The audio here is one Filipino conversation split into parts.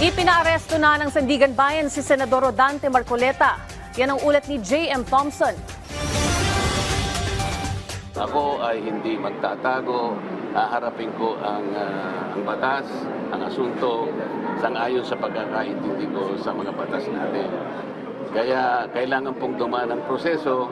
Ipinaaresto na ng Sandigan Bayan si Senador Rodante Marcoleta. Yan ang ulat ni J.M. Thompson. Ako ay hindi magtatago, haharapin ko ang batas, ang asunto, sang-ayon sa pagkakaintindi ko sa mga batas natin. Kaya kailangan pong dumaan ang proseso.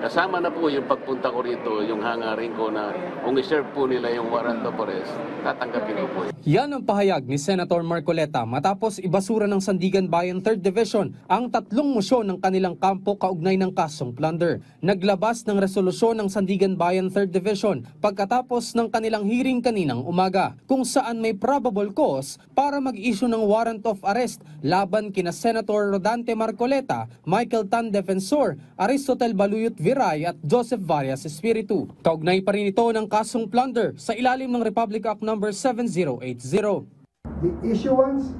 Kasama na po yung pagpunta ko rito, yung hangarin ko na kung i-serve po nila yung warrant of arrest, tatanggapin ko po. Yan ang pahayag ni Senator Marcoleta matapos ibasura ng Sandigan Bayan 3rd Division ang 3 mosyon ng kanilang kampo kaugnay ng kasong plunder. Naglabas ng resolusyon ng Sandigan Bayan 3rd Division pagkatapos ng kanilang hearing kaninang umaga kung saan may probable cause para mag-issue ng warrant of arrest laban kina Senator Rodante Marcoleta, Michael Tan Defensor, Aristotel Baluyot Viray at Joseph Varias Espiritu. Kaugnay pa rin ito ng kasong plunder sa ilalim ng Republic Act No. 7080. The issuance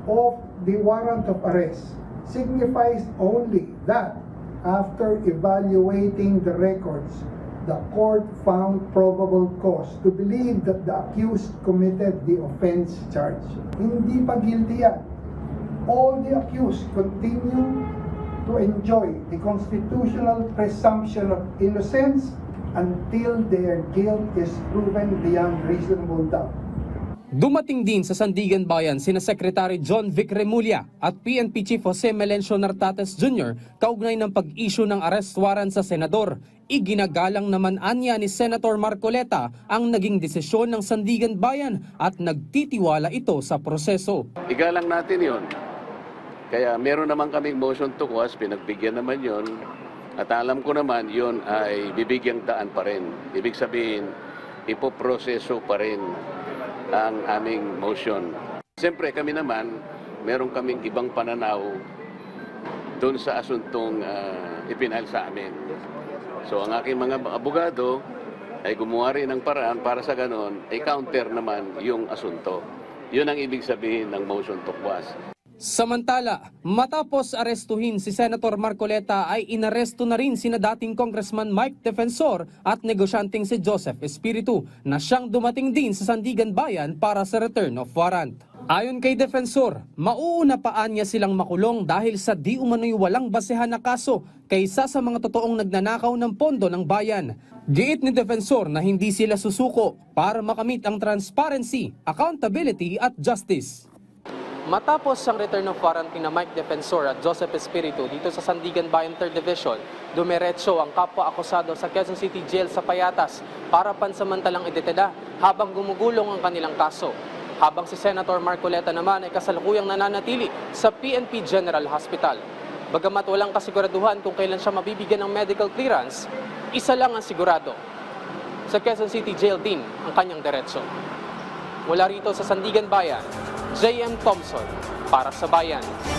of the warrant of arrest signifies only that after evaluating the records, the court found probable cause to believe that the accused committed the offense charged. Hindi pa guilty yan. All the accused continue to enjoy the constitutional presumption of innocence until their guilt is proven beyond reasonable doubt. Dumating din sa Sandigan Bayan sina Secretary John Vic Remulla at PNP Chief Jose Melencio Nartates Jr. kaugnay ng pag-issue ng arrest warrant sa senador. Iginagalang naman anya ni Senator Marcoleta ang naging desisyon ng Sandigan Bayan at nagtitiwala ito sa proseso. Igalang natin yon. Kaya meron naman kaming motion to quash, pinagbigyan naman yon. At alam ko naman yon ay bibigyang daan pa rin. Ibig sabihin, ipoproseso pa rin ang aming motion. Siyempre kami naman, meron kaming ibang pananaw doon sa asuntong ipinahal sa amin. So ang aking mga abogado ay gumawa rin ng paraan para sa ganon, ay counter naman yung asunto. Yun ang ibig sabihin ng motion to quash. Samantala, matapos arestuhin si Senator Marcoleta ay inaresto na rin sina dating Congressman Mike Defensor at negosyanteng si Joseph Espiritu na siyang dumating din sa Sandigan Bayan para sa return of warrant. Ayon kay Defensor, mauuna pa niya silang makulong dahil sa di umano'y walang basehan na kaso kaysa sa mga totoong nagnanakaw ng pondo ng bayan. Giit ni Defensor na hindi sila susuko para makamit ang transparency, accountability at justice. Matapos ang return of warrant ni Mike Defensor at Joseph Espiritu dito sa Sandigan Bayan 3rd Division, dumiretso ang kapwa-akusado sa Quezon City Jail sa Payatas para pansamantalang idetena habang gumugulong ang kanilang kaso. Habang si Senator Marcoleta naman ay kasalukuyang nananatili sa PNP General Hospital. Bagamat walang kasiguraduhan kung kailan siya mabibigyan ng medical clearance, isa lang ang sigurado. Sa Quezon City Jail din ang kanyang diretso. Mula rito sa Sandigan Bayan, J.M. Thompson para sa Bayan.